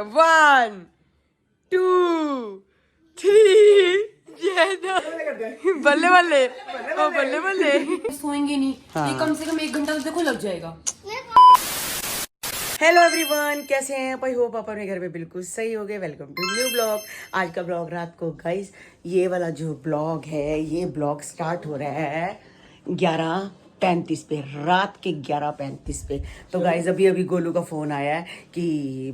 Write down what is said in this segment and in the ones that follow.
1 2 3 बल्ले बल्ले बल्ले बल्ले सोएंगे नहीं। हाँ। कम से कम 1 घंटा तो देखो लग जाएगा। हेलो एवरीवन, कैसे हैं? आई होप आप अपने घर पे बिल्कुल सही हो गए। Welcome to new blog. आज का ब्लॉग रात को गाइस, ये वाला जो ब्लॉग है, ये ब्लॉग स्टार्ट हो रहा है 11:35 पे, रात के 11:35 पे। तो गाइज अभी अभी गोलू का फ़ोन आया है कि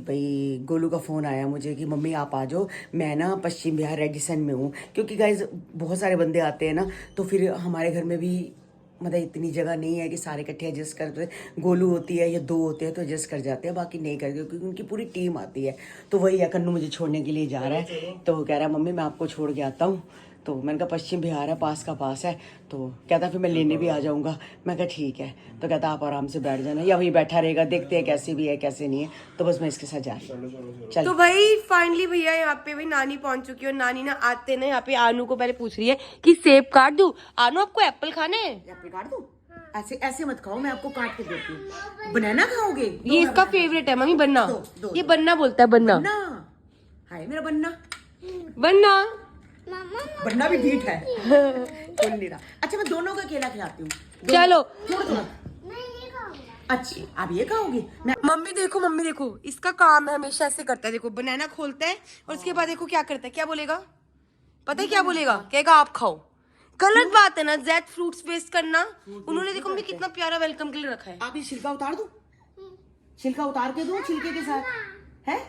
भाई गोलू का फ़ोन आया मुझे कि मम्मी आप आ जाओ, मैं ना पश्चिम बिहार रेडिसन में हूँ। क्योंकि गाइज बहुत सारे बंदे आते हैं ना, तो फिर हमारे घर में भी मतलब इतनी जगह नहीं है कि सारे इकट्ठे एडजस्ट करते। गोलू होती है या 2 होते हैं तो एडजस्ट कर जाते हैं, बाकी नहीं करते क्योंकि उनकी पूरी टीम आती है। तो वही है, कन्नू मुझे छोड़ने के लिए जा रहा है, तो कह रहा है मम्मी मैं आपको छोड़ के आता हूँ। तो मैंने कहा पश्चिम बिहार है, पास का पास है। तो कहता फिर मैं लेने भी आ जाऊँगा। मैं कहा ठीक है। तो कहता आप आराम से बैठ जाना या वही बैठा रहेगा, देखते हैं कैसे भी है कैसे नहीं है। तो बस मैं इसके साथ जा रही हूँ। चल तो भाई फाइनली भैया यहाँ पे भाई नानी पहुंच चुकी है। और नानी ना आते ना यहाँ पे आनू को पहले पूछ रही है कि सेब काट दूं। आनू आपको एप्पल खाने हैं? एप्पल काट दूं? ऐसे ऐसे मत खाओ, मैं आपको काट के देती हूँ। बनाना खाओगे? ये इसका फेवरेट है मम्मी, बन्ना। ये बन्ना बोलता है, बन्ना। हाय मेरा बन्ना, बन्ना बन्ना भी ढीठ है। बोल नहीं रहा। अच्छा मैं दोनों का केला खिलाती हूँ। चलो अच्छा आप ये खाओगे? मम्मी देखो इसका काम है हमेशा ऐसे करता है। देखो बनाना खोलता है और उसके बाद देखो क्या करता है, क्या बोलेगा पता है? क्या बोलेगा? कहेगा आप खाओ। गलत बात है ना, जैद फ्रूट्स वेस्ट करना। उन्होंने देखो मुझे कितना प्यारा वेलकम के लिए रखा है। आप ये छिलका उतार दो, छिलका उतार के दो छिलके के साथ है।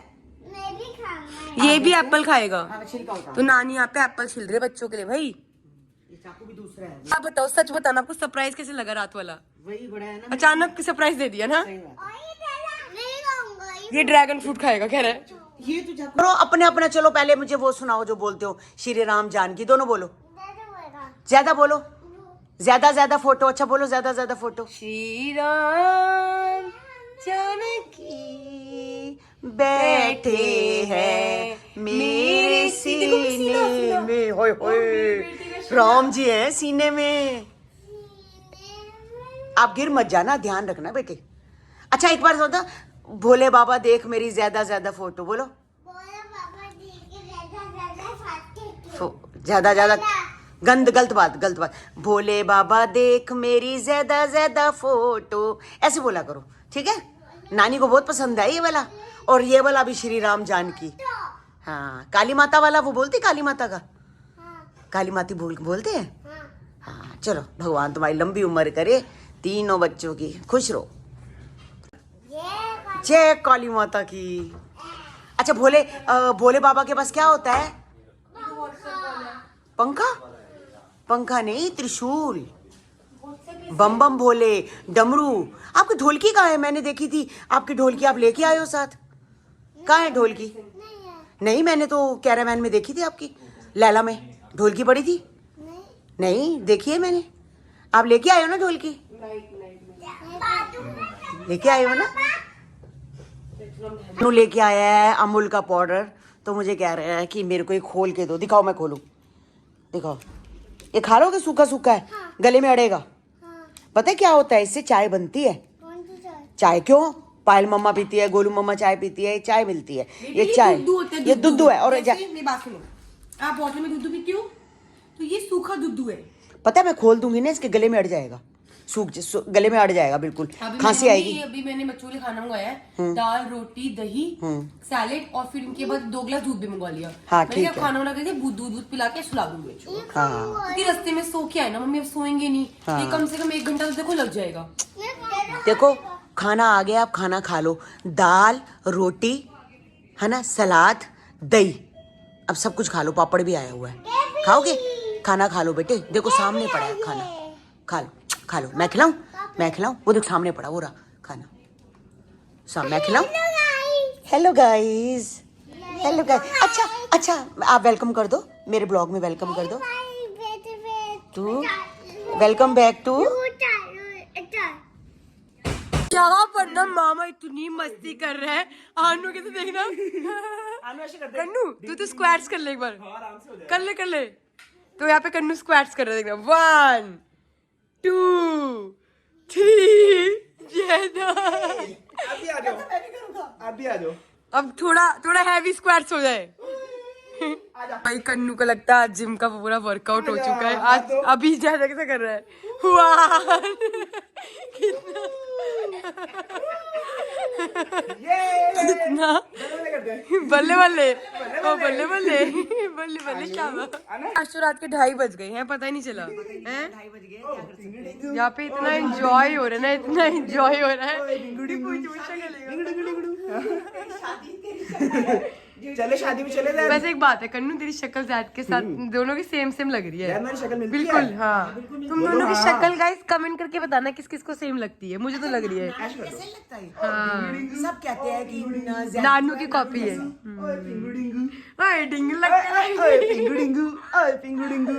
मैं भी खाऊंगा। ये भी एप्पल खाएगा। छिलका उतार। तो नानी यहाँ पे एप्पल छिल रही है बच्चों के लिए। भाई ये चाकू भी दूसरा है। आप बताओ, सच बताना, आपको सरप्राइज कैसे लगा रात वाला? वही बड़ा है ना, अचानक सरप्राइज दे दिया ना। ये ड्रैगन फ्रूट खाएगा कह रहा है। ये तो चाकू अपने अपना। चलो पहले मुझे वो सुनाओ जो बोलते हो, श्री राम जानकी। दोनों बोलो, ज्यादा बोलो, ज्यादा ज्यादा फोटो। अच्छा बोलो ज्यादा ज्यादा फोटो। श्री राम जानकी बैठे हैं मेरे सीने में। होय होय, राम जी है सीने में। आप गिर मत जाना, ध्यान रखना बेटे। अच्छा एक बार सोचा, भोले बाबा देख मेरी ज्यादा ज्यादा फोटो। बोलो ज्यादा ज्यादा गलत बात। भोले बाबा देख मेरी ज्यादा ज्यादा फोटो, ऐसे बोला करो, ठीक है? नानी को बहुत पसंद है ये वाला। और ये वाला भी श्री राम जानकी। हाँ काली माता वाला वो बोलती, काली माता का काली माती बोलते हैं। हाँ चलो, भगवान तुम्हारी लंबी उम्र करे, तीनों बच्चों की, खुश रहो। जय काली माता की। अच्छा भोले बाबा के पास क्या होता है? पंखा नहीं, त्रिशूल। बम बम भोले, डमरू। आपकी ढोलकी कहाँ है? मैंने देखी थी आपकी ढोलकी, आप लेके आए हो साथ। कहाँ है ढोलकी? नहीं मैंने तो कैरावैन में देखी थी आपकी, लैला में ढोलकी पड़ी थी। नहीं देखी है मैंने। आप लेके आए हो ना ढोलकी? लेके आए हो ना? लेके आया है अमूल का पाउडर। तो मुझे कह रहा है कि मेरे को एक खोल के दो। दिखाओ, मैं खोलूं, दिखाओ। ये खा लोगे? सूखा सूखा है, गले में अड़ेगा। पता है क्या होता है? इससे चाय बनती है। चाय क्यों? पायल मम्मा पीती है, गोलू मम्मा चाय पीती है, चाय मिलती है। ये चाय, ये दूध है। और मेरी बात सुनो, आप बॉटल में दूध पीती हो तो ये सूखा दूध है। पता है मैं खोल दूंगी ना, इसके गले में अड़ जाएगा, गले में अड़ जाएगा बिल्कुल, खांसी आएगी। अभी मैंने बच्चों के लिए खाना मंगाया है, दाल रोटी दही सैलेड, और फिर इनके बाद 2 गिलास दूध भी मंगवा लिया। हाँ ठीक है। खाना बना करके दूध पिला के सुला दूंगी बच्चों को। हाँ क्योंकि रास्ते में सो के आए ना मम्मी, अब सोएंगे नहीं। हाँ। ये कम से कम 1 घंटा तो देखो लग जाएगा। देखो खाना आ गया, आप खाना खा लो। दाल रोटी है ना, सलाद दही, अब सब कुछ खा लो। पापड़ भी आया हुआ है, खाओगे? खाना खा लो बेटे, देखो सामने पड़ा है खाना, खा लो। मैं खिलाऊं? वो देख सामने पड़ा, वो रहा खाना। मैं खिलाऊं? Hello guys. अच्छा आप वेलकम कर दो, मेरे ब्लॉग में वेलकम कर दो। तू वेलकम बैक टू। क्या पढ़ना, मामा इतनी मस्ती कर रहा है। आनू के तो देखना। कन्नू तू तो स्क्वाट्स कर ले एक बार। कर ले। तो यहाँ पे कन्नू स्क्वाट्स कर रहा है, देखना। 1 2 3 आप भी आ जाओ। अब थोड़ा थोड़ा हैवी स्क्वाट्स हो जाए। भाई कन्नू को लगता है आज जिम का पूरा वर्कआउट हो चुका है, आज अभी ज्यादा कैसे कर रहा है। वाह कितना कितना बल्ले बल्ले ओ बल्ले बल्ले बल्ले बल्ले शाबाश। आज तो रात के 2:30 बज गए हैं, पता ही नहीं चला है। यहाँ पे इतना एंजॉय हो रहा है ना, इतना एंजॉय हो रहा है। चले शादी में चले जाए। वैसे एक बात है कन्नू, तेरी शक्ल जैद के साथ दोनों की सेम सेम लग रही है। यार मेरी शक्ल मिलती है। बिल्कुल हाँ, तुम दोनों की शक्ल गाइस कमेंट करके बताना किस किस को सेम लगती है। मुझे तो लग रही है कैसे लगता है? हाँ, सब कहते हैं कि नानू की कॉपी है। ओए पिंगू डिंगू, ओए डिंग लगता है। ओए पिंगू डिंगू, ओए पिंगू डिंगू।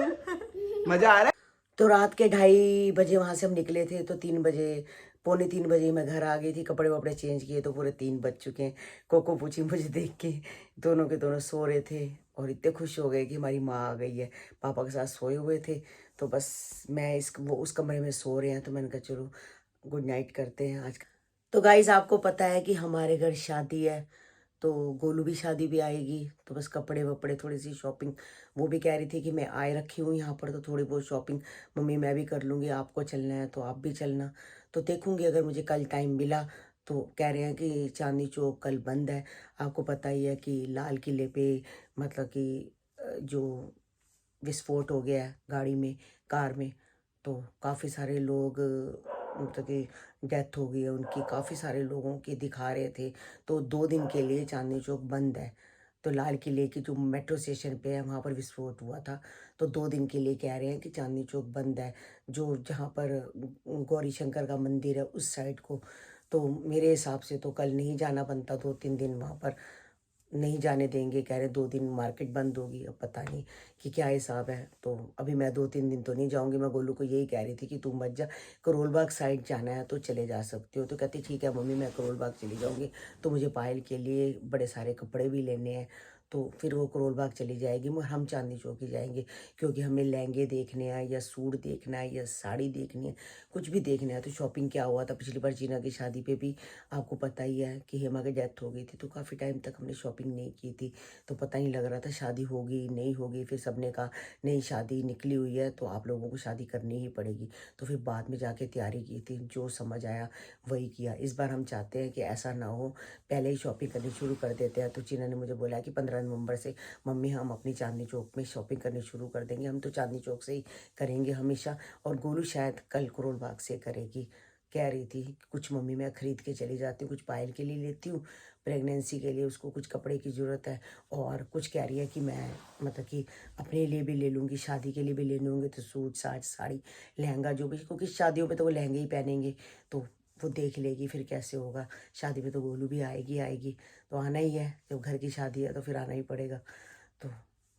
मजा आ रहा है। तो रात के 2:30 बजे वहां से हम निकले थे, तो 3 बजे, पौने 3 बजे मैं घर आ गई थी। कपड़े वपड़े चेंज किए तो पूरे 3 बज चुके हैं। कोको पूछी मुझे देख के, दोनों के दोनों सो रहे थे और इतने खुश हो गए कि हमारी माँ आ गई है। पापा के साथ सोए हुए थे, तो बस मैं वो उस कमरे में सो रहे हैं, तो मैंने कहा चलो गुड नाइट करते हैं आज। तो गाइस आपको पता है कि हमारे घर शादी है, तो गोलू भी शादी भी आएगी, तो बस कपड़े वपड़े थोड़ी सी शॉपिंग, वो भी कह रही थी कि मैं आए रखी हूँ यहाँ पर, तो थोड़ी बहुत शॉपिंग मम्मी मैं भी कर लूँगी, आपको चलना है तो आप भी चलना। तो देखूँगी अगर मुझे कल टाइम मिला तो। कह रहे हैं कि चांदनी चौक कल बंद है, आपको पता ही है कि लाल किले पे मतलब कि जो विस्फोट हो गया है गाड़ी में, कार में, तो काफ़ी सारे लोग मतलब कि डेथ हो गई है उनकी, काफ़ी सारे लोगों की दिखा रहे थे। तो 2 दिन के लिए चांदनी चौक बंद है। तो लाल किले की जो मेट्रो स्टेशन पे है वहाँ पर विस्फोट हुआ था, तो 2 दिन के लिए कह रहे हैं कि चांदनी चौक बंद है, जो जहाँ पर गौरी शंकर का मंदिर है उस साइड को। तो मेरे हिसाब से तो कल नहीं जाना बनता, 2-3 दिन वहाँ पर नहीं जाने देंगे। कह रहे 2 दिन मार्केट बंद होगी, अब पता नहीं कि क्या हिसाब है। तो अभी मैं 2-3 दिन तो नहीं जाऊंगी। मैं गोलू को यही कह रही थी कि तू मत जा, करोल बाग साइड जाना है तो चले जा सकते हो। तो कहती ठीक है मम्मी मैं करोल बाग चली जाऊंगी, तो मुझे पायल के लिए बड़े सारे कपड़े भी लेने हैं, तो फिर वो करोल बाग चली जाएगी और हम चांदनी चौक ही जाएंगे, क्योंकि हमें लहंगे देखने हैं या सूट देखना है या साड़ी देखनी है, कुछ भी देखना है। तो शॉपिंग क्या हुआ था पिछली बार जीना की शादी पे भी, आपको पता ही है कि हेमा की डेथ हो गई थी, तो काफ़ी टाइम तक हमने शॉपिंग नहीं की थी, तो पता नहीं लग रहा था शादी होगी नहीं होगी। फिर सबने कहा नहीं शादी निकली हुई है तो आप लोगों को शादी करनी ही पड़ेगी, तो फिर बाद में जाके तैयारी की थी, जो समझ आया वही किया। इस बार हम चाहते हैं कि ऐसा ना हो, पहले ही शॉपिंग करनी शुरू कर देते हैं। तो चीना ने मुझे बोला कि 15 नवंबर से मम्मी हम अपनी चांदनी चौक में शॉपिंग करनी शुरू कर देंगे, हम तो चांदनी चौक से ही करेंगे हमेशा, और गोलू शायद कल करोल बाग से करेगी। कह रही थी कि कुछ मम्मी मैं ख़रीद के चली जाती हूँ, कुछ पायल के लिए लेती हूँ, प्रेगनेंसी के लिए उसको कुछ कपड़े की ज़रूरत है, और कुछ कह रही है कि मैं मतलब कि अपने लिए भी ले लूँगी, शादी के लिए भी लेने होंगे, तो सूट साट साड़ी लहंगा जो भी, क्योंकि शादियों पे तो वो लहंगे ही पहनेंगे, तो वो देख लेगी फिर कैसे होगा। शादी पे तो गोलू भी आएगी आएगी, तो आना ही है, जब घर की शादी है तो फिर आना ही पड़ेगा। तो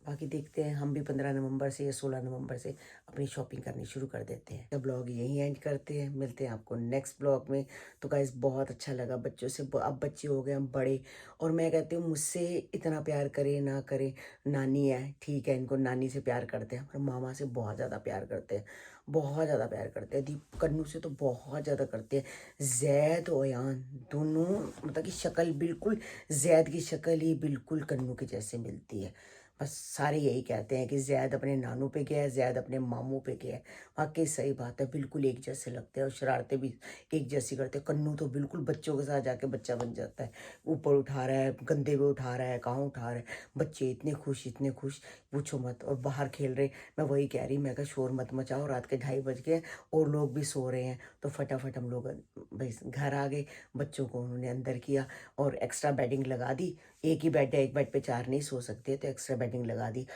बाकी देखते हैं, हम भी 15 नवंबर से या 16 नवंबर से अपनी शॉपिंग करनी शुरू कर देते हैं। ब्लॉग यहीं एंड करते हैं, मिलते हैं आपको नेक्स्ट ब्लॉग में। तो गाइस बहुत अच्छा लगा बच्चों से, अब बच्चे हो गए हम बड़े, और मैं कहती हूँ मुझसे इतना प्यार करे ना करे, नानी है ठीक है, इनको नानी से प्यार करते हैं, पर मामा से बहुत ज़्यादा प्यार करते हैं, बहुत ज़्यादा प्यार करते हैं। दीप कन्नू से तो बहुत ज़्यादा करते हैं। जैद और अयान दोनों मतलब कि शक्ल बिल्कुल, जैद की शक्ल ही बिल्कुल कन्नू के जैसे मिलती है। बस सारे यही कहते हैं कि जैद अपने नानू पे गया है, जैद अपने मामू पे गया है। वाकई सही बात है, बिल्कुल एक जैसे लगते हैं और शरारतें भी एक जैसी करते हैं। कन्नू तो बिल्कुल बच्चों के साथ जाके बच्चा बन जाता है, ऊपर उठा रहा है, गंदे पे उठा रहा है, कहाँ उठा रहा है, बच्चे इतने खुश पूछो मत। और बाहर खेल रहे, मैं वही कह रही, मैं कहा शोर मत मचाओ, रात के 2:30 बज गए और लोग भी सो रहे हैं, तो फटाफट हम लोग भाई घर आ गए। बच्चों को उन्होंने अंदर किया और एक्स्ट्रा बेडिंग लगा दी, एक ही बेड है, एक बेड पे 4 नहीं सो सकते, तो एक्स्ट्रा बेडिंग लगा दी।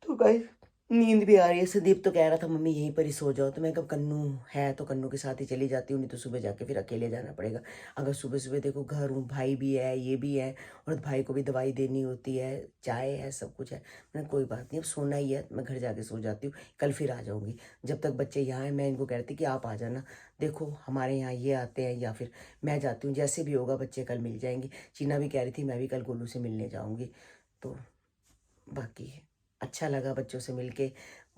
तो गाइस नींद भी आ रही है। संदीप तो कह रहा था मम्मी यहीं पर ही सो जाओ, तो मैं कब कन्नू है तो कन्नू के साथ ही चली जाती हूँ, नहीं तो सुबह जाके फिर अकेले जाना पड़ेगा। अगर सुबह सुबह देखो घर हूँ, भाई भी है, ये भी है, और भाई को भी दवाई देनी होती है, चाय है, सब कुछ है। मैंने कोई बात नहीं, अब सोना ही है, मैं घर जाके सो जाती हूँ, कल फिर आ जाऊँगी। जब तक बच्चे यहाँ हैं मैं इनको कह रही थी कि आप आ जाना, देखो हमारे यहाँ ये आते हैं या फिर मैं जाती हूँ, जैसे भी होगा बच्चे कल मिल जाएंगे। चीना भी कह रही थी मैं भी कल गोलू से मिलने जाऊँगी। तो बाकी अच्छा लगा बच्चों से मिलके,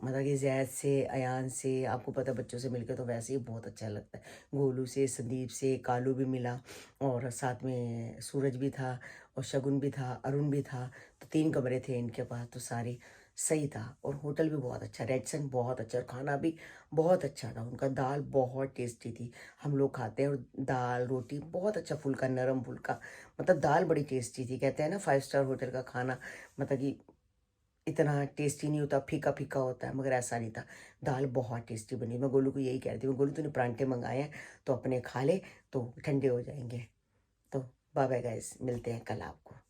मतलब कि जैद से, अयान से, आपको पता बच्चों से मिलके तो वैसे ही बहुत अच्छा लगता है। गोलू से, संदीप से, कालू भी मिला और साथ में सूरज भी था और शगुन भी था, अरुण भी था। तो 3 कमरे थे इनके पास, तो सारी सही था। और होटल भी बहुत अच्छा, रेडसन बहुत अच्छा, और खाना भी बहुत अच्छा था उनका। दाल बहुत टेस्टी थी, हम लोग खाते हैं, और दाल रोटी बहुत अच्छा, फुल्का नरम फुल्का, मतलब दाल बड़ी टेस्टी थी। कहते हैं ना 5 स्टार होटल का खाना मतलब कि इतना टेस्टी नहीं होता, फीका फीका होता है, मगर ऐसा नहीं था। दाल बहुत टेस्टी बनी। मैं गोलू को यही कह रही थी, मैं गोलू तूने परांठे मंगाए हैं तो अपने खा ले, तो ठंडे हो जाएंगे। तो बाय बाय गाइस, मिलते हैं कल आपको।